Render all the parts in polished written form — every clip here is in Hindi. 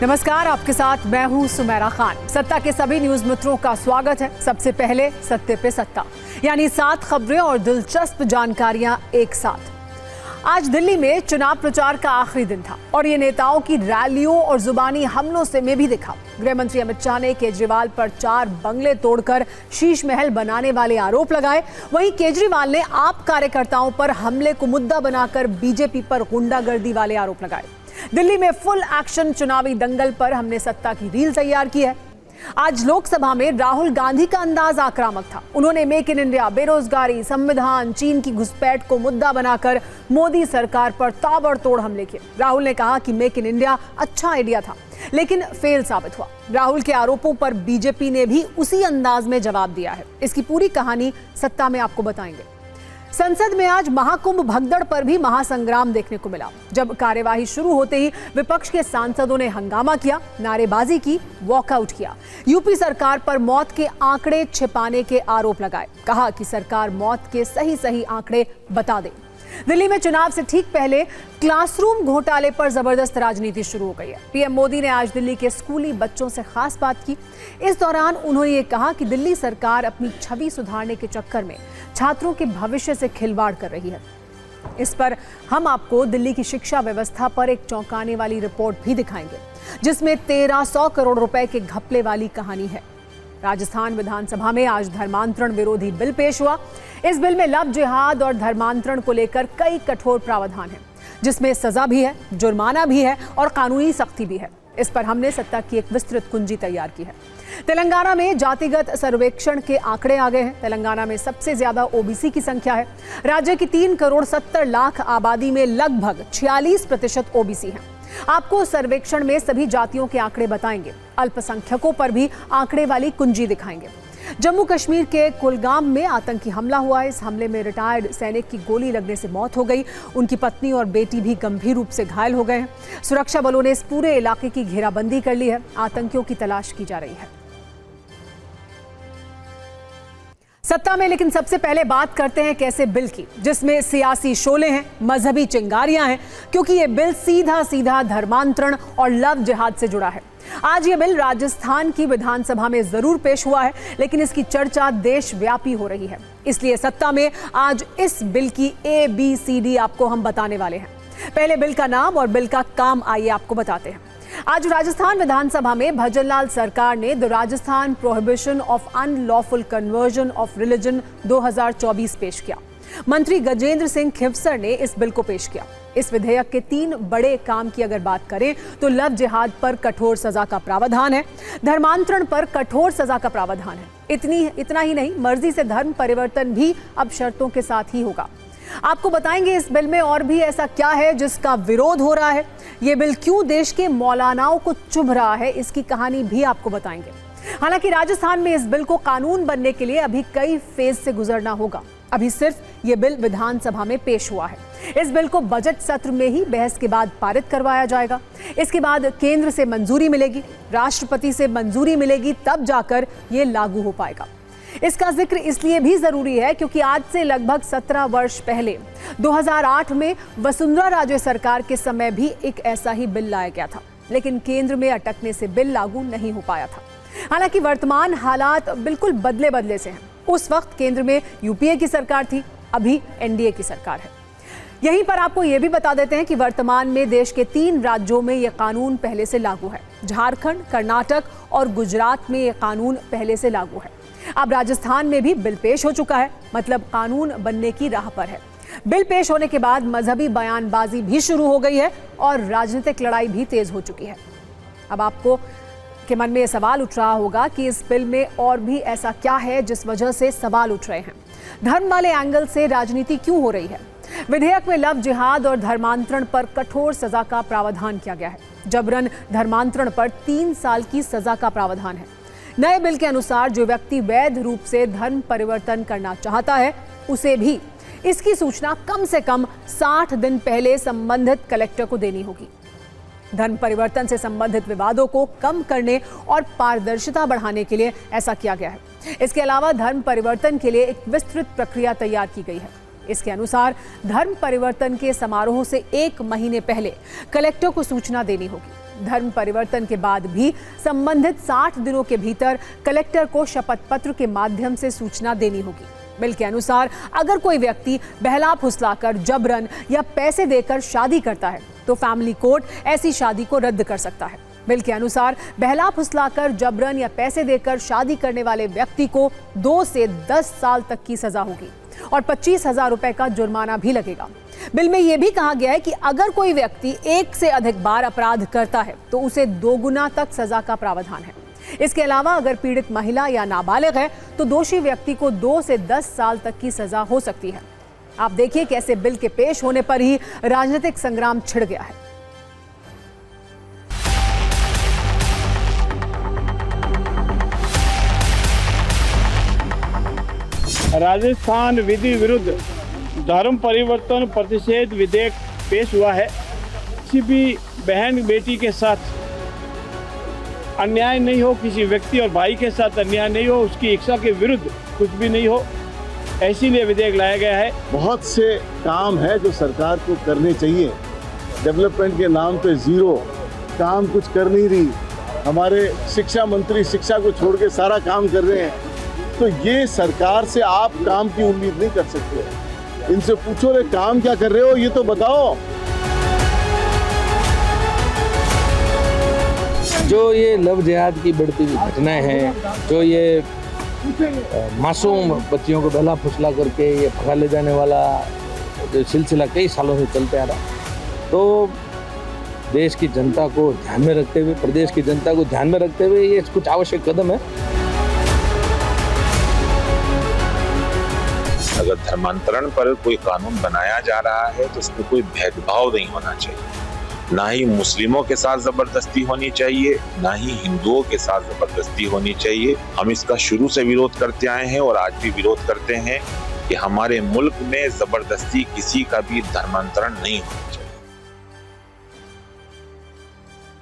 नमस्कार, आपके साथ मैं हूं सुमेरा खान। सत्ता के सभी न्यूज मित्रों का स्वागत है। सबसे पहले सत्ते पे सत्ता, यानी 7 खबरें और दिलचस्प जानकारियां एक साथ। आज दिल्ली में चुनाव प्रचार का आखिरी दिन था और ये नेताओं की रैलियों और जुबानी हमलों से में भी दिखा। गृह मंत्री अमित शाह ने केजरीवाल पर 4 बंगले तोड़कर शीश महल बनाने वाले आरोप लगाए। वहीं केजरीवाल ने आप कार्यकर्ताओं पर हमले को मुद्दा बनाकर बीजेपी पर गुंडागर्दी वाले आरोप लगाए। दिल्ली में फुल एक्शन चुनावी दंगल पर हमने सत्ता की रील तैयार की है। आज लोकसभा में राहुल गांधी का अंदाज आक्रामक था। उन्होंने मेक इन इंडिया, बेरोजगारी, संविधान, चीन की घुसपैठ को मुद्दा बनाकर मोदी सरकार पर ताबड़तोड़ हमले किए। राहुल ने कहा कि मेक इन इंडिया अच्छा आइडिया था, लेकिन फेल साबित हुआ। राहुल के आरोपों पर बीजेपी ने भी उसी अंदाज में जवाब दिया है। इसकी पूरी कहानी सत्ता में आपको बताएंगे। संसद में आज महाकुंभ भगदड़ पर भी महासंग्राम देखने को मिला। जब कार्यवाही शुरू होते ही विपक्ष के सांसदों ने हंगामा किया, नारेबाजी की, वॉकआउट किया। यूपी सरकार पर मौत के आंकड़े छिपाने के आरोप लगाए। कहा कि सरकार मौत के सही आंकड़े बता दे। दिल्ली में चुनाव से ठीक पहले क्लासरूम घोटाले पर जबरदस्त राजनीति शुरू हो गई है। पीएम मोदी ने आज दिल्ली के स्कूली बच्चों से खास बात की। इस दौरान उन्होंने ये कहा कि दिल्ली सरकार अपनी छवि सुधारने के चक्कर में छात्रों के भविष्य से खिलवाड़ कर रही है। इस पर हम आपको दिल्ली की शिक्षा व्यवस्था पर एक चौंकाने वाली रिपोर्ट भी दिखाएंगे, जिसमें 1300 करोड़ रुपए के घपले वाली कहानी है। राजस्थान विधानसभा में आज धर्मांतरण विरोधी बिल पेश हुआ। इस बिल में लव जिहाद और धर्मांतरण को लेकर कई कठोर प्रावधान हैं, जिसमें सजा भी है, जुर्माना भी है और कानूनी सख्ती भी है। इस पर हमने सत्ता की एक विस्तृत कुंजी तैयार की है। तेलंगाना में जातिगत सर्वेक्षण के आंकड़े आ गए हैं। तेलंगाना में सबसे ज्यादा ओबीसी की संख्या है। राज्य की 3 करोड़ 70 लाख आबादी में लगभग 46% ओबीसी हैं। आपको सर्वेक्षण में सभी जातियों के आंकड़े बताएंगे। अल्पसंख्यकों पर भी आंकड़े वाली कुंजी दिखाएंगे। जम्मू कश्मीर के कुलगाम में आतंकी हमला हुआ है। इस हमले में रिटायर्ड सैनिक की गोली लगने से मौत हो गई। उनकी पत्नी और बेटी भी गंभीर रूप से घायल हो गए हैं। सुरक्षा बलों ने इस पूरे इलाके की घेराबंदी कर ली है। आतंकियों की तलाश की जा रही है। सत्ता में लेकिन सबसे पहले बात करते हैं कैसे बिल की, जिसमें सियासी शोले हैं, मजहबी चिंगारियां हैं, क्योंकि ये बिल सीधा धर्मांतरण और लव जिहाद से जुड़ा है। आज ये बिल राजस्थान की विधानसभा में जरूर पेश हुआ है, लेकिन इसकी चर्चा देशव्यापी हो रही है। इसलिए सत्ता में आज इस बिल की ABCD आपको हम बताने वाले हैं। पहले बिल का नाम और बिल का काम आइए आपको बताते हैं। आज राजस्थान विधानसभा में भजनलाल सरकार ने the Rajasthan prohibition of unlawful conversion of religion 2024 पेश किया। मंत्री गजेंद्र सिंह खिवसर ने इस बिल को पेश किया। इस विधेयक के 3 बड़े काम की अगर बात करें तो लव जिहाद पर कठोर सजा का प्रावधान है, धर्मांतरण पर कठोर सजा का प्रावधान है। इतना ही नहीं, मर्जी से धर्म परिवर्तन भी अब शर्तों के साथ ही होगा। आपको बताएंगे इस बिल में और भी ऐसा क्या है जिसका विरोध हो रहा है। ये बिल क्यों देश के मौलानाओं को चुभ रहा है, इसकी कहानी भी आपको बताएंगे। हालांकि राजस्थान में इस बिल को कानून बनने के लिए अभी कई फेज से गुजरना होगा। अभी सिर्फ ये बिल विधानसभा में पेश हुआ है। इस बिल को बजट सत्र में ही बहस के बाद पारित करवाया जाएगा। इसके बाद केंद्र से मंजूरी मिलेगी, राष्ट्रपति से मंजूरी मिलेगी, तब जाकर ये लागू हो पाएगा। इसका जिक्र इसलिए भी जरूरी है क्योंकि आज से लगभग 17 वर्ष पहले 2008 में वसुंधरा राजे सरकार के समय भी एक ऐसा ही बिल लाया गया था, लेकिन केंद्र में अटकने से बिल लागू नहीं हो पाया था। हालांकि वर्तमान हालात बिल्कुल बदले से हैं। उस वक्त केंद्र में यूपीए की सरकार थी, अभी एनडीए की सरकार है। यहीं पर आपको यह भी बता देते हैं कि वर्तमान में देश के 3 राज्यों में यह कानून पहले से लागू है। झारखंड, कर्नाटक और गुजरात में यह कानून पहले से लागू है। अब राजस्थान में भी बिल पेश हो चुका है, मतलब कानून बनने की राह पर है। बिल पेश होने के बाद मजहबी बयानबाजी भी शुरू हो गई है और राजनीतिक लड़ाई भी तेज हो चुकी है। अब आपको के मन में यह सवाल उठ रहा होगा कि इस बिल में और भी ऐसा क्या है जिस वजह से सवाल उठ रहे हैं। धर्म वाले एंगल से राजनीति क्यों हो रही है? विधेयक में लव जिहाद और धर्मांतरण पर कठोर सजा का प्रावधान किया गया है। जबरन धर्मांतरण पर 3 साल की सजा का प्रावधान है। नए बिल के अनुसार जो व्यक्ति वैध रूप से धर्म परिवर्तन करना चाहता है, उसे भी इसकी सूचना कम से कम 60 दिन पहले संबंधित कलेक्टर को देनी होगी। धर्म परिवर्तन से संबंधित विवादों को कम करने और पारदर्शिता बढ़ाने के लिए ऐसा किया गया है। इसके अलावा धर्म परिवर्तन के लिए एक विस्तृत प्रक्रिया तैयार की गई है। इसके अनुसार धर्म परिवर्तन के समारोह से 1 महीने पहले कलेक्टर को सूचना देनी होगी। धर्म परिवर्तन के बाद भी संबंधित 60 दिनों के भीतर कलेक्टर को शपथ पत्र के माध्यम से सूचना देनी होगी। बिल के अनुसार अगर कोई व्यक्ति बहला फुसलाकर जबरन या पैसे देकर शादी करता है तो फैमिली कोर्ट ऐसी शादी को रद्द कर सकता है। बिल के अनुसार बहला फुसलाकर जबरन या पैसे देकर शादी करने वाले व्यक्ति को 2 से 10 साल तक की सजा होगी और 25,000 रुपए का जुर्माना भी लगेगा। बिल में यह भी कहा गया है कि अगर कोई व्यक्ति 1 से अधिक बार अपराध करता है तो उसे 2 गुना तक सजा का प्रावधान है। इसके अलावा अगर पीड़ित महिला या नाबालिग है तो दोषी व्यक्ति को 2 से 10 साल तक की सजा हो सकती है। आप देखिए कैसे बिल के पेश होने पर ही राजनीतिक संग्राम छिड़ गया है। राजस्थान विधि विरुद्ध धर्म परिवर्तन प्रतिषेध विधेयक पेश हुआ है। किसी भी बहन बेटी के साथ अन्याय नहीं हो, किसी व्यक्ति और भाई के साथ अन्याय नहीं हो, उसकी इच्छा के विरुद्ध कुछ भी नहीं हो, इसीलिए विधेयक लाया गया है। बहुत से काम है जो सरकार को करने चाहिए। डेवलपमेंट के नाम पे जीरो काम कुछ कर नहीं रही। हमारे शिक्षा मंत्री शिक्षा को छोड़ के सारा काम कर रहे हैं, तो ये सरकार से आप काम की उम्मीद नहीं कर सकते। इनसे पूछो रे काम क्या कर रहे हो, ये तो बताओ। जो ये लव जिहाद की बढ़ती हुई घटनाएं हैं, जो ये मासूम बच्चियों को बहला फुसला करके ये भगा ले जाने वाला जो सिलसिला कई सालों से चलते आ रहा, तो देश की जनता को ध्यान में रखते हुए, प्रदेश की जनता को ध्यान में रखते हुए ये कुछ आवश्यक कदम है। अगर धर्मांतरण पर कोई कानून बनाया जा रहा है तो उसमें कोई भेदभाव नहीं होना चाहिए। ना ही मुस्लिमों के साथ जबरदस्ती होनी चाहिए, ना ही हिंदुओं के साथ जबरदस्ती होनी चाहिए। हम इसका शुरू से विरोध करते आए हैं और आज भी विरोध करते हैं कि हमारे मुल्क में जबरदस्ती किसी का भी धर्मांतरण नहीं होना चाहिए।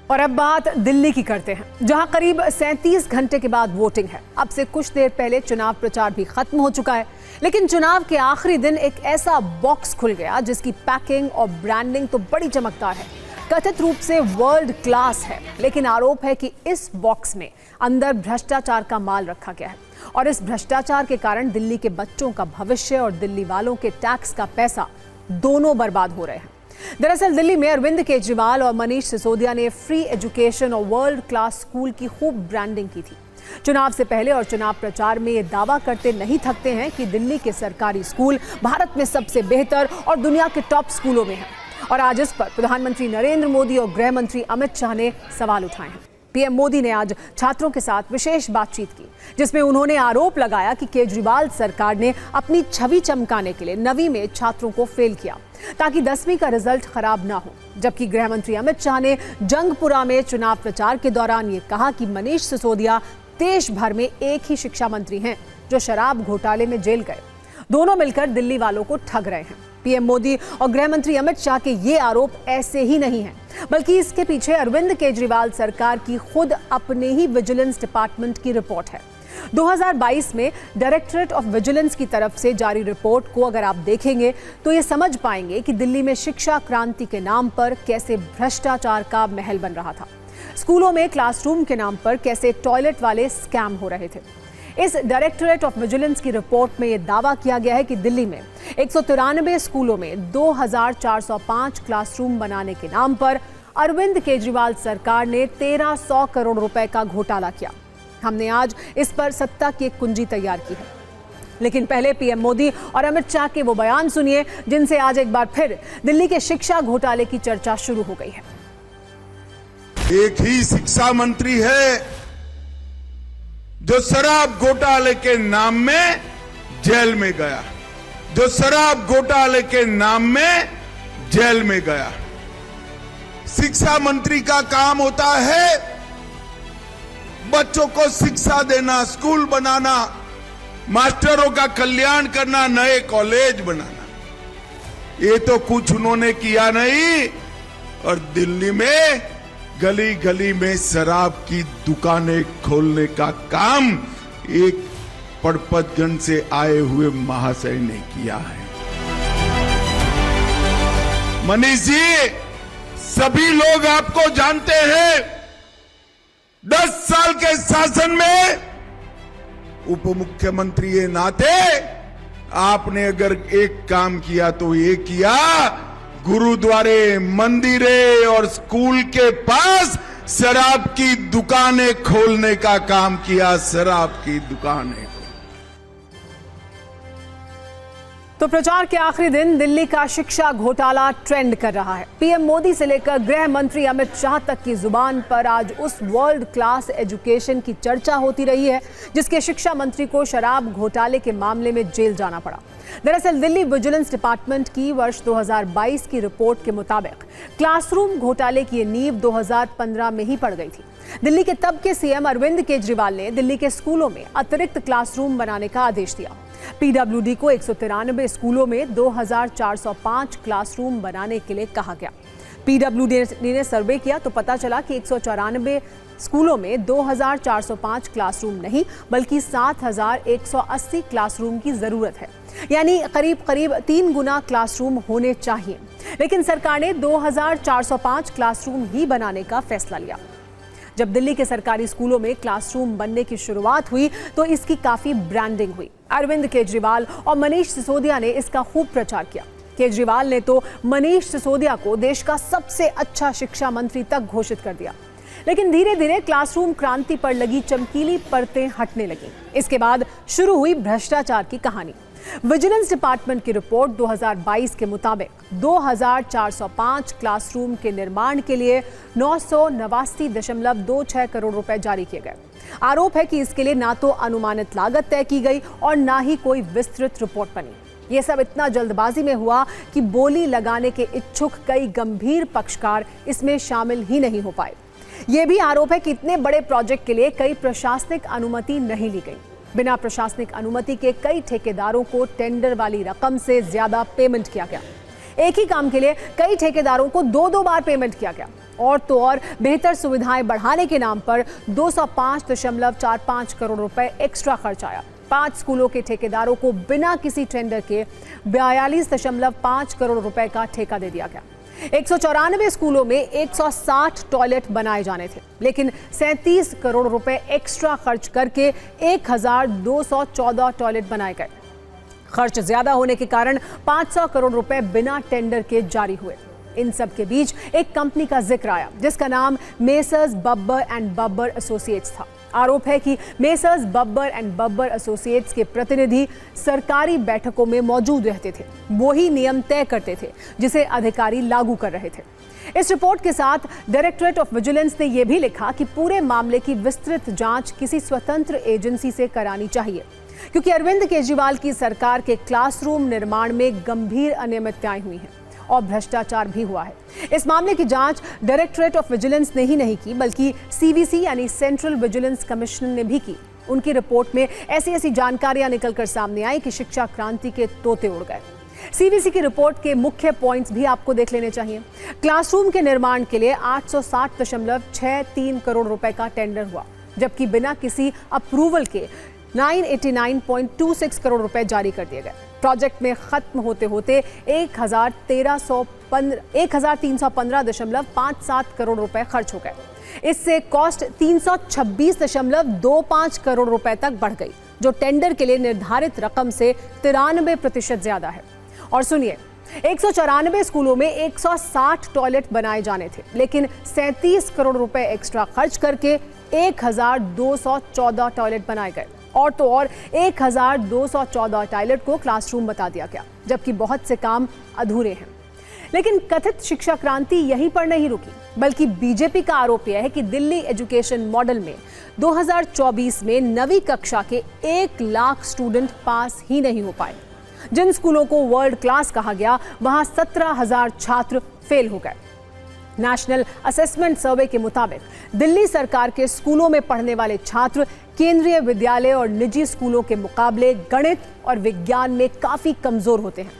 और अब बात दिल्ली की करते हैं, जहां करीब 37 घंटे के बाद वोटिंग है। अब से कुछ देर पहले चुनाव प्रचार भी खत्म हो चुका है, लेकिन चुनाव के आखिरी दिन एक ऐसा बॉक्स खुल गया जिसकी पैकिंग और ब्रांडिंग तो बड़ी चमकदार है, कथित रूप से वर्ल्ड क्लास है। लेकिन आरोप है कि इस बॉक्स में अंदर भ्रष्टाचार का माल रखा गया है और इस भ्रष्टाचार के कारण दिल्ली के बच्चों का भविष्य और दिल्ली वालों के टैक्स का पैसा दोनों बर्बाद हो रहे हैं। दरअसल दिल्ली में अरविंद केजरीवाल और मनीष सिसोदिया ने फ्री एजुकेशन और वर्ल्ड क्लास स्कूल की खूब ब्रांडिंग की थी। चुनाव से पहले और चुनाव प्रचार में ये दावा करते नहीं थकते हैं कि दिल्ली के सरकारी स्कूल भारत में सबसे बेहतर और दुनिया के टॉप स्कूलों में हैं। और आज इस पर प्रधानमंत्री नरेंद्र मोदी और गृह मंत्री अमित शाह ने सवाल उठाए हैं। पीएम मोदी ने आज छात्रों के साथ विशेष बातचीत की, जिसमें उन्होंने आरोप लगाया कि केजरीवाल सरकार ने अपनी छवि चमकाने के लिए 9वीं में छात्रों को फेल किया ताकि 10वीं का रिजल्ट खराब ना हो। जबकि गृह मंत्री अमित शाह ने जंगपुरा में चुनाव प्रचार के दौरान ये कहा कि मनीष सिसोदिया देश भर में एक ही शिक्षा मंत्री हैं जो शराब घोटाले में जेल गए। दोनों मिलकर दिल्ली वालों को ठग रहे हैं। पीएम मोदी और गृह मंत्री अमित शाह के ये आरोप ऐसे ही नहीं हैं, बल्कि इसके पीछे अरविंद केजरीवाल सरकार की खुद अपने ही विजिलेंस डिपार्टमेंट की रिपोर्ट है। 2022 में डायरेक्टरेट ऑफ विजिलेंस की तरफ से जारी रिपोर्ट को अगर आप देखेंगे तो ये समझ पाएंगे कि दिल्ली में शिक्षा क्रांति के नाम पर कैसे भ्रष्टाचार का महल बन रहा था। स्कूलों में क्लासरूम के नाम पर कैसे टॉयलेट वाले स्कैम हो रहे थे। इस डायरेक्टरेट ऑफ विजिलेंस की रिपोर्ट में यह दावा किया गया है कि दिल्ली में 193 स्कूलों में 2405 क्लासरूम बनाने के नाम पर अरविंद केजरीवाल सरकार ने 1300 करोड़ रुपए का घोटाला किया। हमने आज इस पर सत्ता की एक कुंजी तैयार की है, लेकिन पहले पीएम मोदी और अमित शाह के वो बयान सुनिए जिनसे आज एक बार फिर दिल्ली के शिक्षा घोटाले की चर्चा शुरू हो गई है। एक ही शिक्षा मंत्री है जो शराब घोटाले के नाम में जेल में गया, जो शराब घोटाले के नाम में जेल में गया। शिक्षा मंत्री का काम होता है बच्चों को शिक्षा देना, स्कूल बनाना, मास्टरों का कल्याण करना, नए कॉलेज बनाना। ये तो कुछ उन्होंने किया नहीं और दिल्ली में गली गली में शराब की दुकानें खोलने का काम एक पड़पतगंज से आए हुए महाशय ने किया है। मनीष जी, सभी लोग आपको जानते हैं। 10 साल के शासन में उप मुख्यमंत्री के नाते आपने अगर एक काम किया तो ये किया, गुरुद्वारे, मंदिरे और स्कूल के पास शराब की दुकानें खोलने का काम किया। शराब की दुकानें। तो प्रचार के आखिरी दिन दिल्ली का शिक्षा घोटाला ट्रेंड कर रहा है। पीएम मोदी से लेकर गृह मंत्री अमित शाह तक की जुबान पर आज उस वर्ल्ड क्लास एजुकेशन की चर्चा होती रही है जिसके शिक्षा मंत्री को शराब घोटाले के मामले में जेल जाना पड़ा। दरअसल दिल्ली विजिलेंस डिपार्टमेंट की वर्ष 2022 की रिपोर्ट के मुताबिक क्लासरूम घोटाले की नींव 2015 में ही पड़ गई थी। दिल्ली के तब के सीएम अरविंद केजरीवाल ने दिल्ली के स्कूलों में अतिरिक्त क्लासरूम बनाने का आदेश दिया। पीडब्ल्यूडी को 193 स्कूलों में 2405 क्लासरूम बनाने के लिए कहा गया। पीडब्ल्यूडी ने सर्वे किया तो पता चला कि 194 स्कूलों में 2405 क्लासरूम नहीं बल्कि 7180 क्लासरूम की जरूरत है, यानी करीब 3 गुना क्लासरूम होने चाहिए। लेकिन सरकार ने 2405 क्लासरूम ही बनाने का फैसला लिया। जब दिल्ली के सरकारी स्कूलों में क्लासरूम बनने की शुरुआत हुई तो इसकी काफी ब्रांडिंग हुई। अरविंद केजरीवाल और मनीष सिसोदिया ने इसका खूब प्रचार किया। केजरीवाल ने तो मनीष सिसोदिया को देश का सबसे अच्छा शिक्षा मंत्री तक घोषित कर दिया। लेकिन धीरे धीरे क्लासरूम क्रांति पर लगी चमकीली परतें हटने लगी। इसके बाद शुरू हुई भ्रष्टाचार की कहानी। विजिलेंस डिपार्टमेंट की रिपोर्ट 2022 के मुताबिक 2405 क्लासरूम के निर्माण के लिए 989.26 करोड़ रुपए जारी किए गए। आरोप है कि इसके लिए ना तो अनुमानित लागत तय की गई और ना ही कोई विस्तृत रिपोर्ट बनी। यह सब इतना जल्दबाजी में हुआ कि बोली लगाने के इच्छुक कई गंभीर पक्षकार इसमें शामिल ही नहीं हो पाए। यह भी आरोप है कि इतने बड़े प्रोजेक्ट के लिए कई प्रशासनिक अनुमति नहीं ली गई। बिना प्रशासनिक अनुमति के कई ठेकेदारों को टेंडर वाली रकम से ज्यादा पेमेंट किया गया। एक ही काम के लिए कई ठेकेदारों को 2 बार पेमेंट किया गया। और तो और बेहतर सुविधाएं बढ़ाने के नाम पर 205.45 करोड़ रुपए एक्स्ट्रा खर्च आया। 5 स्कूलों के ठेकेदारों को बिना किसी टेंडर के 42.5 करोड़ रुपए का ठेका दे दिया गया। 194 स्कूलों में 160 टॉयलेट बनाए जाने थे, लेकिन 37 करोड़ रुपए एक्स्ट्रा खर्च करके 1214 टॉयलेट बनाए गए। खर्च ज्यादा होने के कारण 500 करोड़ रुपए बिना टेंडर के जारी हुए। इन सब के बीच एक कंपनी का जिक्र आया जिसका नाम messrs Babbar and Babbar associates था। आरोप है कि messrs Babbar and Babbar associates के प्रतिनिधि सरकारी बैठकों में मौजूद रहते थे, वो ही नियम तय करते थे जिसे अधिकारी लागू कर रहे थे। इस रिपोर्ट के साथ डायरेक्टरेट ऑफ विजिलेंस ने यह भी लिखा कि पूरे मामले की विस्तृत जांच किसी स्वतंत्र एजेंसी से करानी चाहिए, क्योंकि अरविंद केजरीवाल की सरकार के क्लासरूम निर्माण में गंभीर अनियमितताएं हुई हैं और भ्रष्टाचार भी हुआ है। इस मामले की जांच डायरेक्टरेट ऑफ विजिलेंस ने ही नहीं की बल्कि सीवीसी यानी सेंट्रल विजिलेंस कमीशन ने भी की। उनकी रिपोर्ट में ऐसी जानकारियां निकलकर सामने आई कि शिक्षा क्रांति के तोते उड़ गए। सीवीसी की रिपोर्ट के मुख्य पॉइंट्स भी आपको देख लेने चाहिए। क्लासरूम के निर्माण के लिए 860.63 करोड़ रुपए का टेंडर हुआ, जबकि बिना किसी अप्रूवल के 989.26 करोड़ रुपए जारी कर दिए गए। प्रोजेक्ट में खत्म होते होते 1315.57 करोड़ रुपए खर्च हो गए। इससे कॉस्ट 326.25 करोड़ रुपए तक बढ़ गई, जो टेंडर के लिए निर्धारित रकम से 93% ज्यादा है। और सुनिए, 194 स्कूलों में 160 टॉयलेट बनाए जाने थे, लेकिन 37 करोड़ रुपए एक्स्ट्रा खर्च करके 1214 टॉयलेट बनाए गए। और तो और 1214 टॉयलेट को क्लासरूम बता दिया गया, जबकि बहुत से काम अधूरे हैं। लेकिन कथित शिक्षा क्रांति यहीं पर नहीं रुकी, बल्कि बीजेपी का आरोप यह है कि दिल्ली एजुकेशन मॉडल में 2024 में 9वीं कक्षा के 1 लाख स्टूडेंट पास ही नहीं हो पाए। जिन स्कूलों को वर्ल्ड क्लास कहा गया, वहां 17,000 छात्र फेल हो गए। नेशनल असेसमेंट सर्वे के मुताबिक दिल्ली सरकार के स्कूलों में पढ़ने वाले छात्र केंद्रीय विद्यालय और निजी स्कूलों के मुकाबले गणित और विज्ञान में काफी कमजोर होते हैं।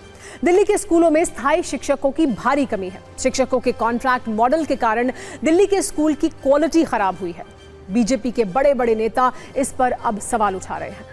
दिल्ली के स्कूलों में स्थायी शिक्षकों की भारी कमी है। शिक्षकों के कॉन्ट्रैक्ट मॉडल के कारण दिल्ली के स्कूल की क्वालिटी खराब हुई है। बीजेपी के बड़े बड़े नेता इस पर अब सवाल उठा रहे हैं।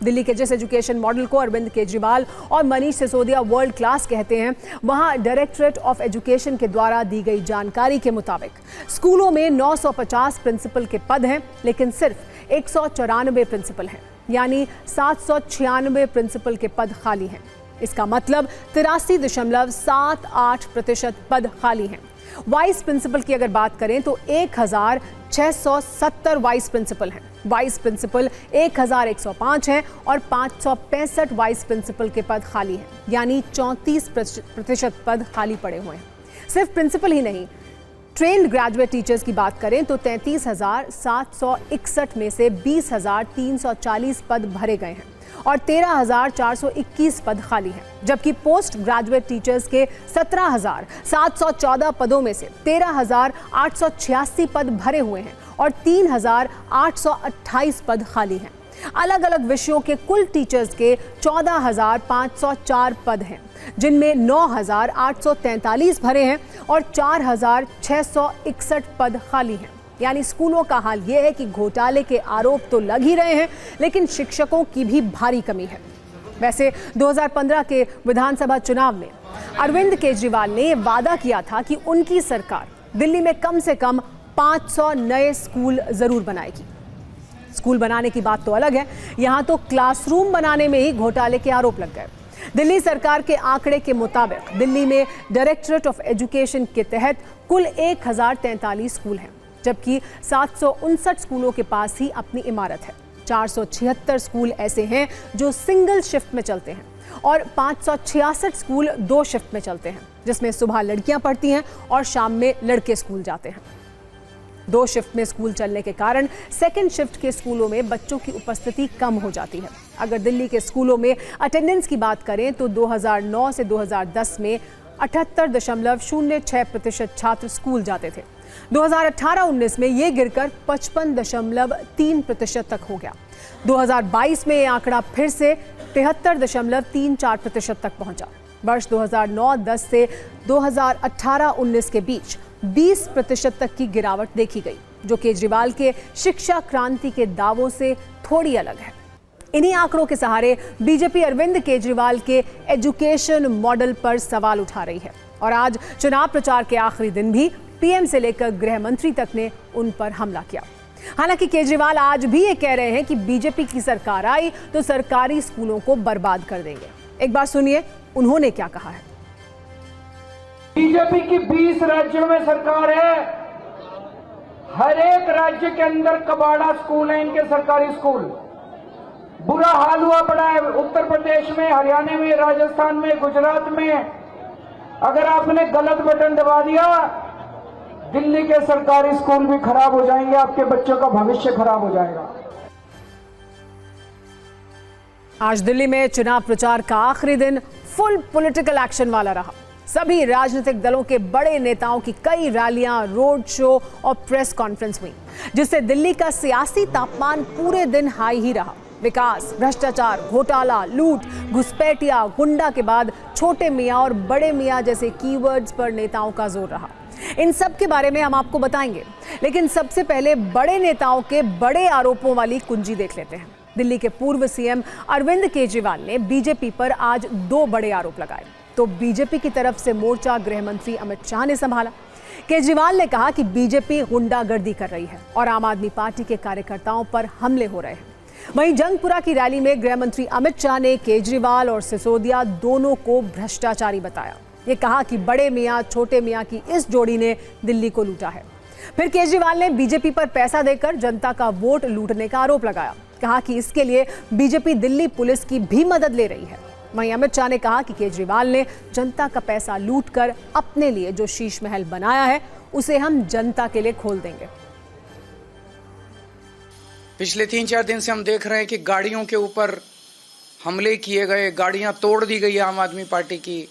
दिल्ली के जिस एजुकेशन मॉडल को अरविंद केजरीवाल और मनीष सिसोदिया वर्ल्ड क्लास कहते हैं, वहां डायरेक्टरेट ऑफ एजुकेशन के द्वारा दी गई जानकारी के मुताबिक स्कूलों में 950 प्रिंसिपल के पद हैं, लेकिन सिर्फ 194 प्रिंसिपल हैं, यानी 796 प्रिंसिपल के पद खाली हैं। इसका मतलब 83.78% पद खाली हैं। वाइस प्रिंसिपल की अगर बात करें तो 1670 वाइस प्रिंसिपल हैं। वाइस प्रिंसिपल 1105 हैं और 565 वाइस प्रिंसिपल के पद खाली हैं, यानी 34% पद खाली पड़े हुए हैं। सिर्फ प्रिंसिपल ही नहीं, ट्रेन्ड ग्रेजुएट टीचर्स की बात करें तो 33,761 में से 20,340 पद भरे गए हैं और 13,421 पद खाली हैं, जबकि पोस्ट ग्रेजुएट टीचर्स के 17,714 पदों में से 13,886 पद भरे हुए हैं और 3,828 पद खाली हैं। अलग अलग विषयों के कुल टीचर्स के 14,504 पद हैं, जिनमें 9,843 भरे हैं और 4,661 पद खाली हैं। यानी स्कूलों का हाल ये है कि घोटाले के आरोप तो लग ही रहे हैं, लेकिन शिक्षकों की भी भारी कमी है। वैसे 2015 के विधानसभा चुनाव में अरविंद केजरीवाल ने ये वादा किया था कि उनकी सरकार दिल्ली में कम से कम 500 नए स्कूल जरूर बनाएगी। स्कूल बनाने की बात तो अलग है, यहाँ तो क्लासरूम बनाने में ही घोटाले के आरोप लग गए। दिल्ली सरकार के आंकड़े के मुताबिक दिल्ली में डायरेक्टरेट ऑफ एजुकेशन के तहत कुल 1043 स्कूल हैं, जबकि 759 स्कूलों के पास ही अपनी इमारत है। 476 स्कूल ऐसे हैं जो सिंगल शिफ्ट में चलते हैं और 566 स्कूल 2 शिफ्ट में चलते हैं, जिसमें सुबह लड़कियां पढ़ती हैं और शाम में लड़के स्कूल जाते हैं। 2 शिफ्ट में स्कूल चलने के कारण सेकेंड शिफ्ट के स्कूलों में बच्चों की उपस्थिति कम हो जाती है। अगर दिल्ली के स्कूलों में अटेंडेंस की बात करें तो 2009 से 2010 में 78.06% छात्र स्कूल जाते थे। 2018-19 में ये गिरकर 55.3% तक हो गया। 2022 में ये आंकड़ा फिर से 73.34% तक पहुंचा। वर्ष 2009-10 से 2018-19 के बीच 20% तक की गिरावट देखी गई, जो केजरीवाल के शिक्षा क्रांति के दावों से थोड़ी अलग है। इन्हीं आंकड़ों के सहारे बीजेपी अरविंद केजरीवाल के एजुकेशन मॉडल पर सवाल उठा रही है और आज चुनाव प्रचार के आखिरी दिन भी पीएम से लेकर गृह मंत्री तक ने उन पर हमला किया। हालांकि केजरीवाल आज भी ये कह रहे हैं कि बीजेपी की सरकार आई तो सरकारी स्कूलों को बर्बाद कर देंगे। एक बार सुनिए उन्होंने क्या कहा है। बीजेपी की 20 राज्यों में सरकार है, हर एक राज्य के अंदर कबाड़ा स्कूल है, इनके सरकारी स्कूल। बुरा हाल हुआ पड़ा है उत्तर प्रदेश में, हरियाणा में, राजस्थान में, गुजरात में। अगर आपने गलत बटन दबा दिया, दिल्ली के सरकारी स्कूल भी खराब हो जाएंगे, आपके बच्चों का भविष्य खराब हो जाएगा। आज दिल्ली में चुनाव प्रचार का आखिरी दिन फुल पॉलिटिकल एक्शन वाला रहा। सभी राजनीतिक दलों के बड़े नेताओं की कई रैलियां, रोड शो और प्रेस कॉन्फ्रेंस हुई, जिससे दिल्ली का सियासी तापमान पूरे दिन हाई ही रहा। विकास, भ्रष्टाचार, घोटाला, लूट, घुसपैठिया, गुंडा के बाद छोटे मियां और बड़े मियां जैसे कीवर्ड्स पर नेताओं का जोर रहा। इन सब के बारे में हम आपको बताएंगे, लेकिन सबसे पहले बड़े नेताओं के बड़े आरोपों वाली कुंजी देख लेते हैं। दिल्ली के पूर्व सीएम अरविंद केजरीवाल ने बीजेपी पर आज 2 बड़े आरोप लगाए। तो बीजेपी की तरफ से मोर्चा गृह मंत्री अमित शाह ने संभाला। केजरीवाल ने कहा कि बीजेपी गुंडागर्दी कर रही है और आम आदमी पार्टी के कार्यकर्ताओं पर हमले हो रहे हैं। वहीं जंगपुरा की रैली में गृह मंत्री अमित शाह ने केजरीवाल और सिसोदिया दोनों को भ्रष्टाचारी बताया। ये कहा कि बड़े मियां छोटे मियां की इस जोड़ी ने दिल्ली को लूटा है। फिर केजरीवाल ने बीजेपी पर पैसा देकर जनता का वोट लूटने का आरोप लगाया। कहा कि इसके लिए बीजेपी दिल्ली पुलिस की भी मदद ले रही है। वहीं अमित शाह ने कहा कि केजरीवाल ने जनता का पैसा लूटकर अपने लिए जो शीश महल बनाया है, उसे हम जनता के लिए खोल देंगे। पिछले 3-4 दिन से हम देख रहे हैं कि गाड़ियों के ऊपर हमले किए गए, गाड़ियां तोड़ दी गई आम आदमी पार्टी की,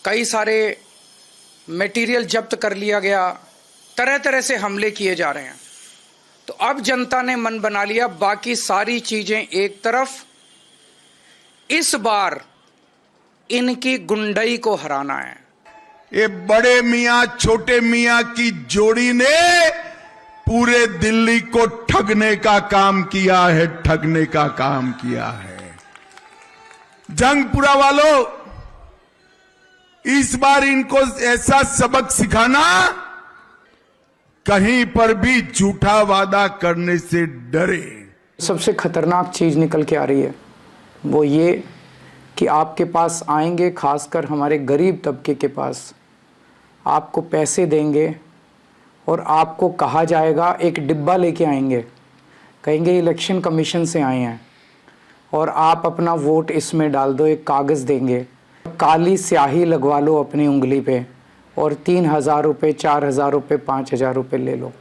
कई सारे मटेरियल जब्त कर लिया गया, तरह तरह से हमले किए जा रहे हैं। तो अब जनता ने मन बना लिया, बाकी सारी चीजें एक तरफ, इस बार इनकी गुंडई को हराना है। ये बड़े मियां छोटे मियां की जोड़ी ने पूरे दिल्ली को ठगने का काम किया है, ठगने का काम किया है। जंगपुरा वालों, इस बार इनको ऐसा सबक सिखाना, कहीं पर भी झूठा वादा करने से डरे। सबसे खतरनाक चीज निकल के आ रही है वो ये कि आपके पास आएंगे, खासकर हमारे गरीब तबके के पास, आपको पैसे देंगे और आपको कहा जाएगा, एक डिब्बा लेके आएंगे, कहेंगे इलेक्शन कमीशन से आए हैं और आप अपना वोट इसमें डाल दो, एक कागज़ देंगे, काली स्याही लगवा लो अपनी उंगली पे और 3,000 रुपये, 4,000 रुपये, 5,000 रुपये ले लो।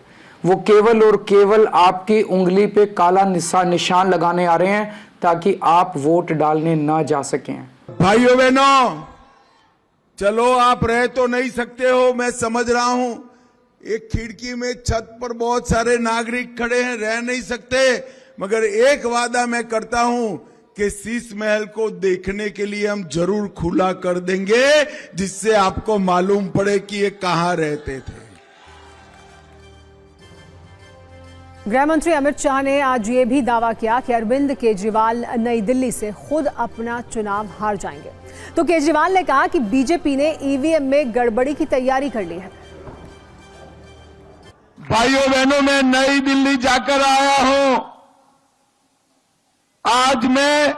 वो केवल और केवल आपकी उंगली पे काला निशान लगाने आ रहे हैं ताकि आप वोट डालने ना जा सकें। भाइयों बहनों, चलो आप रह तो नहीं सकते हो, मैं समझ रहा हूं, एक खिड़की में छत पर बहुत सारे नागरिक खड़े हैं, रह नहीं सकते, मगर एक वादा मैं करता हूं कि शीश महल को देखने के लिए हम जरूर खुला कर देंगे, जिससे आपको मालूम पड़े कि ये कहां रहते थे। गृह मंत्री अमित शाह ने आज ये भी दावा किया कि अरविंद केजरीवाल नई दिल्ली से खुद अपना चुनाव हार जाएंगे। तो केजरीवाल ने कहा कि बीजेपी ने ईवीएम में गड़बड़ी की तैयारी कर ली है। भाइयों बहनों, मैं नई दिल्ली जाकर आया हूं। आज मैं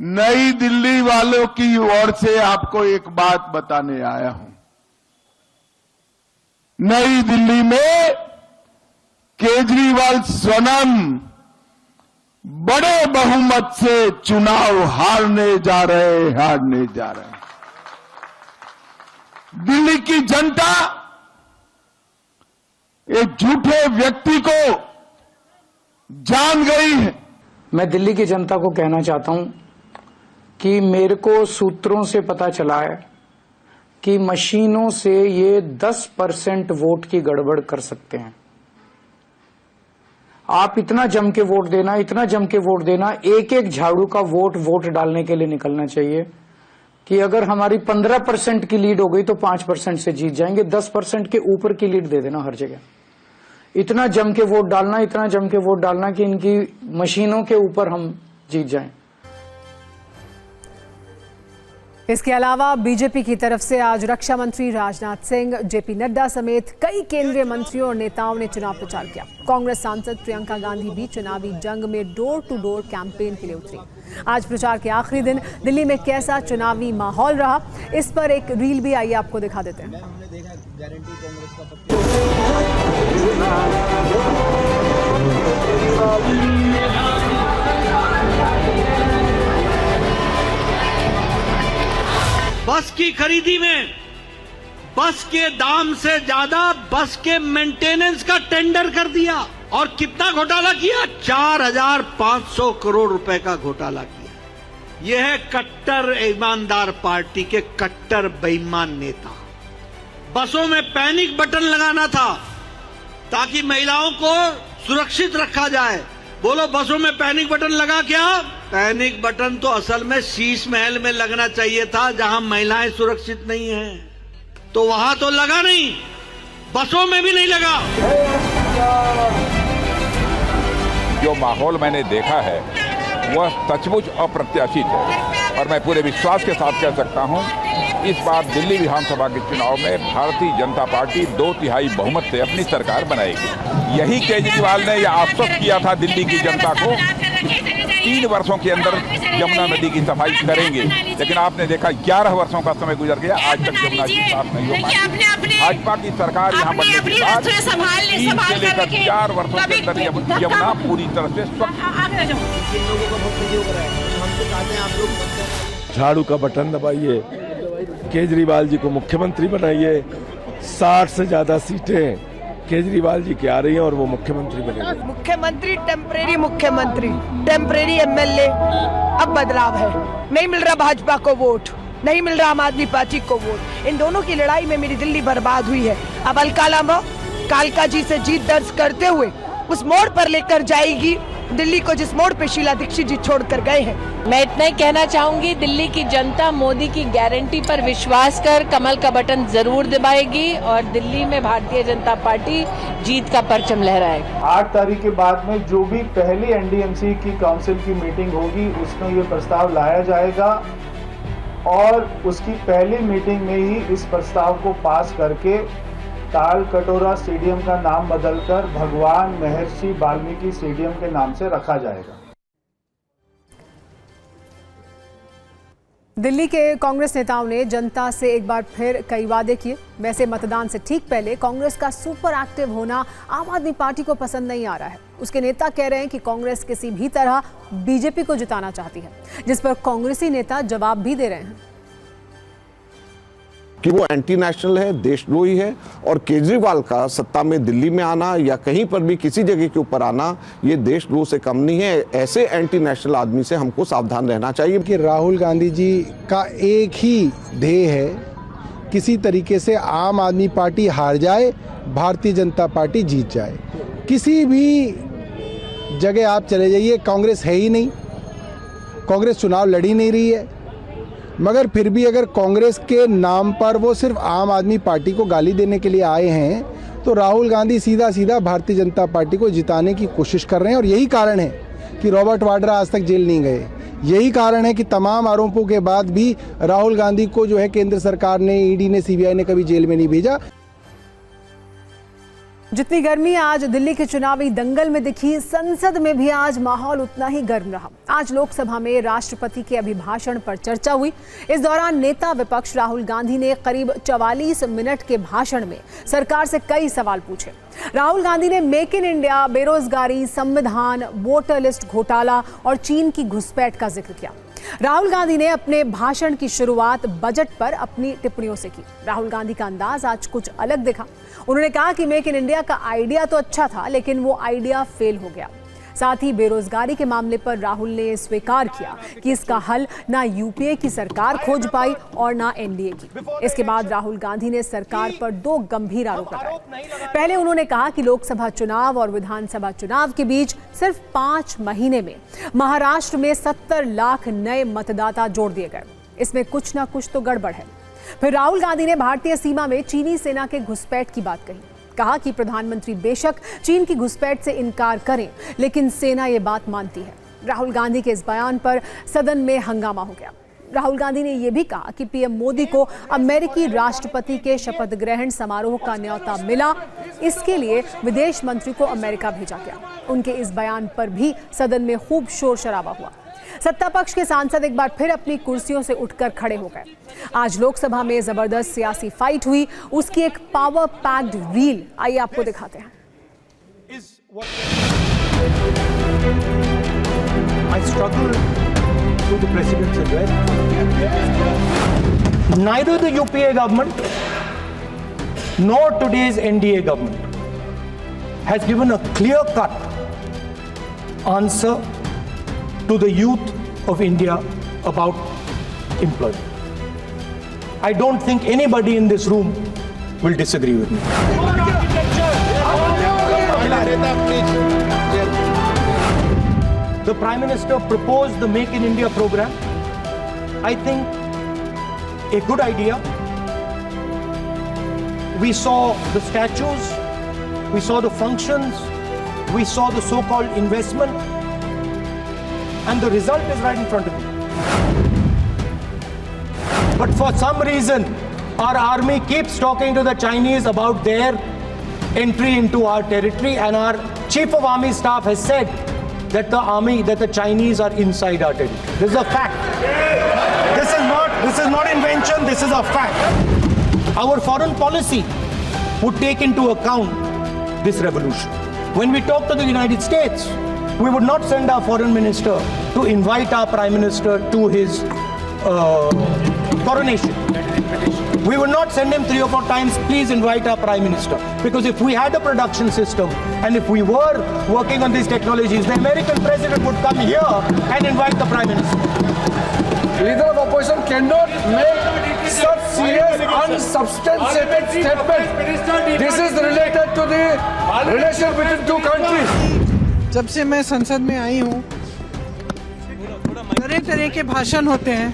नई दिल्ली वालों की ओर से आपको एक बात बताने आया हूं। नई दिल्ली में केजरीवाल स्वयं बड़े बहुमत से चुनाव हारने जा रहे। दिल्ली की जनता एक झूठे व्यक्ति को जान गई है। मैं दिल्ली की जनता को कहना चाहता हूं कि मेरे को सूत्रों से पता चला है कि मशीनों से ये 10% वोट की गड़बड़ कर सकते हैं। आप इतना जम के वोट देना, एक एक झाड़ू का वोट डालने के लिए निकलना चाहिए कि अगर हमारी 15% की लीड हो गई तो 5% से जीत जाएंगे, 10% के ऊपर की लीड दे देना हर जगह। इतना जम के वोट डालना कि इनकी मशीनों के ऊपर हम जीत जाएं। इसके अलावा बीजेपी की तरफ से आज रक्षा मंत्री राजनाथ सिंह, जेपी नड्डा समेत कई केंद्रीय मंत्रियों और नेताओं ने चुनाव प्रचार किया। कांग्रेस सांसद प्रियंका गांधी भी चुनावी जंग में डोर टू डोर कैंपेन के लिए उतरी। आज प्रचार के आखिरी दिन दिल्ली में कैसा चुनावी माहौल रहा, इस पर एक रील भी आइए आपको दिखा देते हैं। बस की खरीदी में बस के दाम से ज्यादा बस के मेंटेनेंस का टेंडर कर दिया और कितना घोटाला किया, 4,500 करोड़ रुपए का घोटाला किया। यह है कट्टर ईमानदार पार्टी के कट्टर बेईमान नेता। बसों में पैनिक बटन लगाना था ताकि महिलाओं को सुरक्षित रखा जाए। बोलो, बसों में पैनिक बटन लगा क्या? पैनिक बटन तो असल में शीश महल में लगना चाहिए था, जहां महिलाएं सुरक्षित नहीं हैं, तो वहां तो लगा नहीं, बसों में भी नहीं लगा। जो माहौल मैंने देखा है वह सचमुच अप्रत्याशित है और मैं पूरे विश्वास के साथ कह सकता हूं, इस बार दिल्ली विधानसभा के चुनाव में भारतीय जनता पार्टी 2/3 बहुमत से अपनी सरकार बनाएगी। यही केजरीवाल ने यह आश्वस्त किया था दिल्ली की जनता को 3 वर्षों के अंदर यमुना नदी की सफाई करेंगे, लेकिन आपने देखा 11 वर्षों का समय गुजर गया, आज तक यमुना जी साफ नहीं हो पाई। भाजपा की सरकार यहाँ बनने के बाद 3 से लेकर 4 वर्षों के अंदर यमुना पूरी तरह से स्वच्छ। झाड़ू का बटन दबाइए, केजरीवाल जी को मुख्यमंत्री बनाइए। 60 से ज्यादा सीटें केजरीवाल जी की आ रही हैं और वो मुख्यमंत्री बनेंगे। मुख्यमंत्री टेम्परेरी एमएलए, अब बदलाव है। नहीं मिल रहा भाजपा को वोट, नहीं मिल रहा आम आदमी पार्टी को वोट। इन दोनों की लड़ाई में मेरी दिल्ली बर्बाद हुई है। अब अलकालामा कालका जी से जीत दर्ज करते हुए उस मोड़ पर लेकर जाएगी दिल्ली को जिस मोड़ पे शीला दीक्षित जी छोड़कर गए हैं। मैं इतना ही कहना चाहूंगी, दिल्ली की जनता मोदी की गारंटी पर विश्वास कर कमल का बटन जरूर दबाएगी और दिल्ली में भारतीय जनता पार्टी जीत का परचम लहराएगी। 8 तारीख के बाद में जो भी पहली एनडीएमसी की काउंसिल की मीटिंग होगी उसमें ये प्रस्ताव लाया जाएगा और उसकी पहली मीटिंग में ही इस प्रस्ताव को पास करके ताल कटोरा स्टेडियम का नाम बदलकर भगवान महर्षि वाल्मीकि स्टेडियम के नाम से रखा जाएगा। दिल्ली के कांग्रेस नेताओं ने जनता से एक बार फिर कई वादे किए। वैसे मतदान से ठीक पहले कांग्रेस का सुपर एक्टिव होना आम आदमी पार्टी को पसंद नहीं आ रहा है। उसके नेता कह रहे हैं कि कांग्रेस किसी भी तरह बीजेपी को जिताना चाहती है, जिस पर कांग्रेसी नेता जवाब भी दे रहे हैं कि वो एंटी नेशनल है, देशद्रोही है और केजरीवाल का सत्ता में दिल्ली में आना या कहीं पर भी किसी जगह के ऊपर आना ये देशद्रोह से कम नहीं है। ऐसे एंटी नेशनल आदमी से हमको सावधान रहना चाहिए। कि राहुल गांधी जी का एक ही ध्येय है, किसी तरीके से आम आदमी पार्टी हार जाए, भारतीय जनता पार्टी जीत जाए। किसी भी जगह आप चले जाइए, कांग्रेस है ही नहीं, कांग्रेस चुनाव लड़ी नहीं रही है, मगर फिर भी अगर कांग्रेस के नाम पर वो सिर्फ आम आदमी पार्टी को गाली देने के लिए आए हैं तो राहुल गांधी सीधा सीधा भारतीय जनता पार्टी को जिताने की कोशिश कर रहे हैं। और यही कारण है कि रॉबर्ट वाड्रा आज तक जेल नहीं गए। यही कारण है कि तमाम आरोपों के बाद भी राहुल गांधी को जो है केंद्र सरकार ने, ईडी ने, सीबीआई ने कभी जेल में नहीं भेजा। जितनी गर्मी आज दिल्ली के चुनावी दंगल में दिखी, संसद में भी आज माहौल उतना ही गर्म रहा। आज लोकसभा में राष्ट्रपति के अभिभाषण पर चर्चा हुई। इस दौरान नेता विपक्ष राहुल गांधी ने करीब 44 मिनट के भाषण में सरकार से कई सवाल पूछे। राहुल गांधी ने मेक इन इंडिया, बेरोजगारी, संविधान, वोटर लिस्ट घोटाला और चीन की घुसपैठ का जिक्र किया। राहुल गांधी ने अपने भाषण की शुरुआत बजट पर अपनी टिप्पणियों से की। राहुल गांधी का अंदाज आज कुछ अलग दिखा। उन्होंने कहा कि मेक इन इंडिया का आइडिया तो अच्छा था, लेकिन वो आइडिया फेल हो गया। साथ ही बेरोजगारी के मामले पर राहुल ने स्वीकार किया कि इसका हल ना यूपीए की सरकार खोज पाई और ना एनडीए की। इसके बाद राहुल गांधी ने सरकार पर 2 गंभीर आरोप लगाए। पहले उन्होंने कहा कि लोकसभा चुनाव और विधानसभा चुनाव के बीच सिर्फ 5 महीने में महाराष्ट्र में 70 लाख नए मतदाता जोड़ दिए गए। इसमें कुछ ना कुछ तो गड़बड़ है। फिर राहुल गांधी ने भारतीय सीमा में चीनी सेना के घुसपैठ की बात कही। कहा कि प्रधानमंत्री बेशक चीन की घुसपैठ से इनकार करें, लेकिन सेना ये बात मानती है। राहुल गांधी के इस बयान पर सदन में हंगामा हो गया। राहुल गांधी ने यह भी कहा कि पीएम मोदी को अमेरिकी राष्ट्रपति के शपथ ग्रहण समारोह का न्योता मिला, इसके लिए विदेश मंत्री को अमेरिका भेजा गया। उनके इस बयान पर भी सदन में खूब शोर शराबा हुआ। सत्ता पक्ष के सांसद एक बार फिर अपनी कुर्सियों से उठकर खड़े हो गए। आज लोकसभा में जबरदस्त सियासी फाइट हुई, उसकी एक पावर पैक्ड रील आइए आपको दिखाते हैं। I struggle through the president's address. Neither the UPA government nor today's NDA government has given a clear-cut answer to the youth of India about employment. I don't think anybody in this room will disagree with me. The Prime Minister proposed the Make in India program. I think a good idea. We saw the statues, we saw the functions, we saw the so-called investment, and the result is right in front of you. But for some reason, our army keeps talking to the Chinese about their entry into our territory, and our Chief of Army Staff has said that the Chinese are inside our territory. This is a fact. This is not invention, this is a fact. Our foreign policy would take into account this revolution. When we talk to the United States, we would not send our foreign minister to invite our prime minister to his coronation. We would not send him 3 or 4 times, please invite our prime minister. Because if we had a production system and if we were working on these technologies, the American president would come here and invite the prime minister. Leader of opposition cannot make such serious, unsubstantiated statement. This is related to the relation between 2 countries. जब से मैं संसद में आई हूँ तरह तरह के भाषण होते हैं।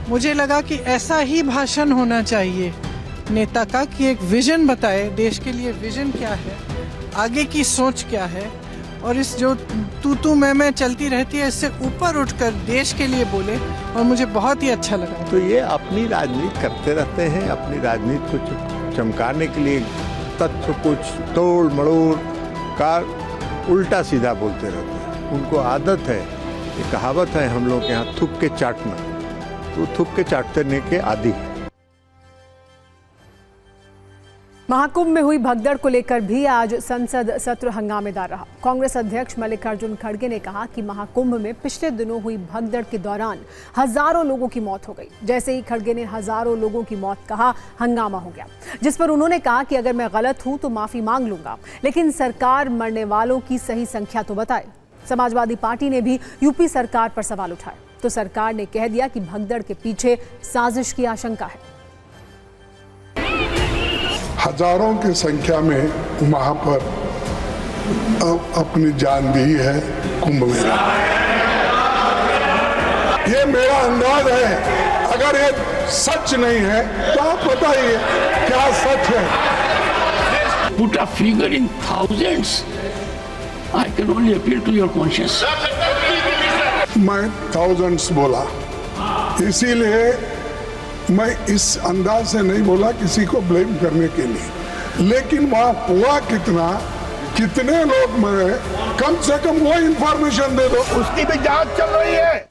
मुझे लगा कि ऐसा ही भाषण होना चाहिए नेता का कि एक विजन बताए, देश के लिए विजन क्या है, आगे की सोच क्या है, और इस जो तू मैं चलती रहती है इससे ऊपर उठकर देश के लिए बोले, और मुझे बहुत ही अच्छा लगा। तो ये अपनी राजनीति करते रहते हैं, अपनी राजनीति को चमकाने के लिए तथ्य कुछ तोड़ मड़ोड़ का उल्टा सीधा बोलते रहते हैं। उनको आदत है, ये कहावत है हम लोग के यहाँ, थूक के चाटना, तो थूक के चाटने के आदी है। महाकुंभ में हुई भगदड़ को लेकर भी आज संसद सत्र हंगामेदार रहा। कांग्रेस अध्यक्ष मल्लिकार्जुन खड़गे ने कहा कि महाकुंभ में पिछले दिनों हुई भगदड़ के दौरान हजारों लोगों की मौत हो गई। जैसे ही खड़गे ने हजारों लोगों की मौत कहा, हंगामा हो गया, जिस पर उन्होंने कहा कि अगर मैं गलत हूं तो माफी मांग लूंगा, लेकिन सरकार मरने वालों की सही संख्या तो बताए। समाजवादी पार्टी ने भी यूपी सरकार पर सवाल उठाए, तो सरकार ने कह दिया कि भगदड़ के पीछे साजिश की आशंका है। हजारों की संख्या में वहां पर अपनी जान दी है कुंभ मेला। ये मेरा अंदाज है, अगर ये सच नहीं है तो आप बताइए क्या सच है। Put a figure in thousands. I can only appeal to your conscience. मैं thousands बोला, इसीलिए मैं इस अंदाज से नहीं बोला किसी को ब्लेम करने के लिए, लेकिन वहां हुआ कितना, कितने लोग मरे, कम से कम वो इंफॉर्मेशन दे दो। उसकी भी जांच चल रही है।